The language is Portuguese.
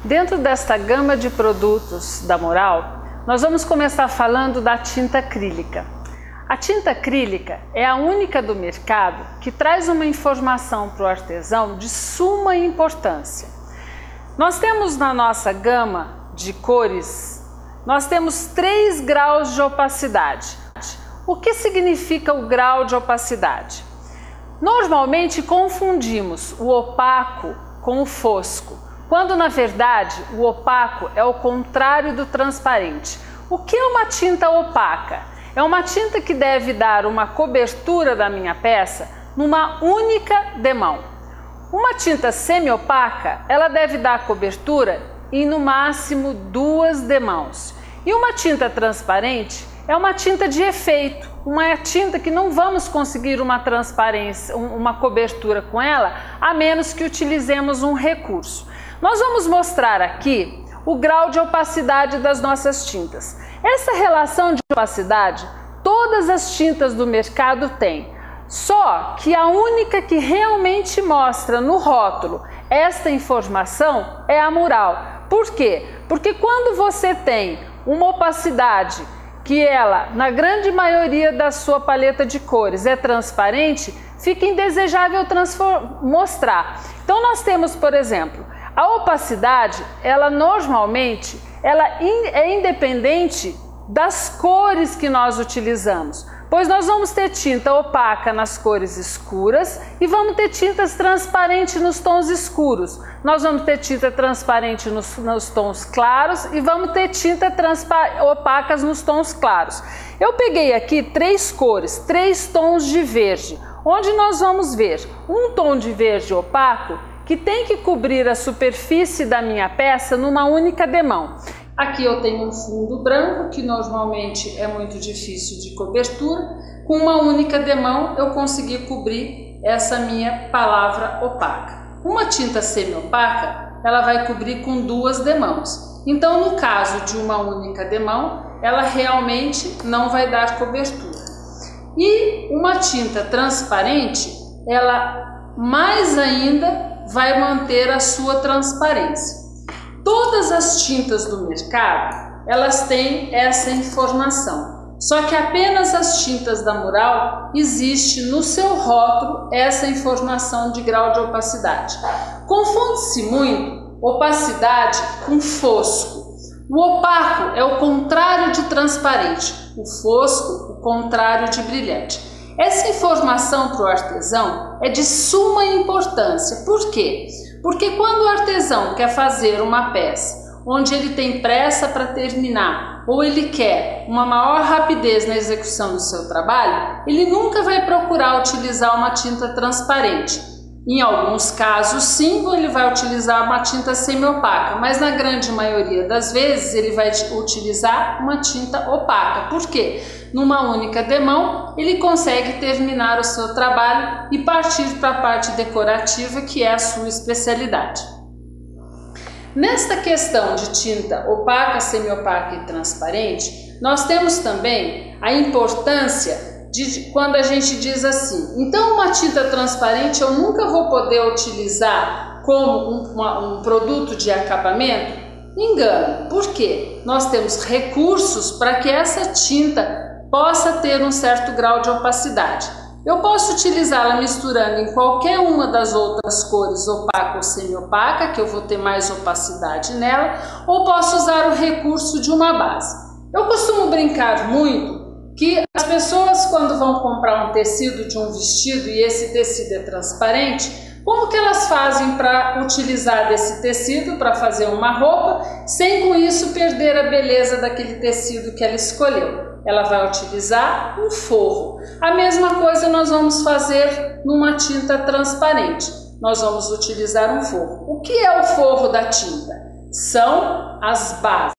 Dentro desta gama de produtos da Moral, nós vamos começar falando da tinta acrílica. A tinta acrílica é a única do mercado que traz uma informação para o artesão de suma importância. Nós temos na nossa gama de cores, nós temos 3 graus de opacidade. O que significa o grau de opacidade? Normalmente confundimos o opaco com o fosco, quando na verdade o opaco é o contrário do transparente. O que é uma tinta opaca? É uma tinta que deve dar uma cobertura da minha peça numa única demão. Uma tinta semi-opaca, ela deve dar cobertura em no máximo 2 demãos. E uma tinta transparente é uma tinta de efeito, uma tinta que não vamos conseguir uma transparência, uma cobertura com ela, a menos que utilizemos um recurso. Nós vamos mostrar aqui o grau de opacidade das nossas tintas. Essa relação de opacidade, todas as tintas do mercado têm. Só que a única que realmente mostra no rótulo esta informação é a Moral. Por quê? Porque quando você tem uma opacidade que ela, na grande maioria da sua paleta de cores, é transparente, fica indesejável mostrar. Então nós temos, por exemplo, a opacidade, ela normalmente é independente das cores que nós utilizamos, pois nós vamos ter tinta opaca nas cores escuras e vamos ter tintas transparentes nos tons escuros. Nós vamos ter tinta transparente nos tons claros e vamos ter tinta opacas nos tons claros. Eu peguei aqui 3 cores, 3 tons de verde, onde nós vamos ver um tom de verde opaco que tem que cobrir a superfície da minha peça numa única demão. Aqui eu tenho um fundo branco, que normalmente é muito difícil de cobertura. Com uma única demão eu consegui cobrir essa minha palavra opaca. Uma tinta semi-opaca, ela vai cobrir com 2 demãos. Então, no caso de uma única demão, ela realmente não vai dar cobertura. E uma tinta transparente, ela mais ainda vai manter a sua transparência. Todas as tintas do mercado, elas têm essa informação. Só que apenas as tintas da Moral existe no seu rótulo essa informação de grau de opacidade. Confunde-se muito opacidade com fosco. O opaco é o contrário de transparente, o fosco o contrário de brilhante. Essa informação para o artesão é de suma importância. Por quê? Porque quando o artesão quer fazer uma peça onde ele tem pressa para terminar ou ele quer uma maior rapidez na execução do seu trabalho, ele nunca vai procurar utilizar uma tinta transparente. Em alguns casos, sim, ele vai utilizar uma tinta semi-opaca, mas na grande maioria das vezes ele vai utilizar uma tinta opaca. Por quê? Numa única demão, ele consegue terminar o seu trabalho e partir para a parte decorativa, que é a sua especialidade. Nesta questão de tinta opaca, semi-opaca e transparente, nós temos também a importância de quando a gente diz assim: então uma tinta transparente eu nunca vou poder utilizar como um produto de acabamento? Engano. Por quê? Nós temos recursos para que essa tinta possa ter um certo grau de opacidade. Eu posso utilizá-la misturando em qualquer uma das outras cores, opaca ou semi-opaca, que eu vou ter mais opacidade nela, ou posso usar o recurso de uma base. Eu costumo brincar muito que as pessoas, quando vão comprar um tecido de um vestido e esse tecido é transparente, como que elas fazem para utilizar desse tecido para fazer uma roupa, sem com isso perder a beleza daquele tecido que ela escolheu? Ela vai utilizar um forro. A mesma coisa nós vamos fazer numa tinta transparente. Nós vamos utilizar um forro. O que é o forro da tinta? São as bases.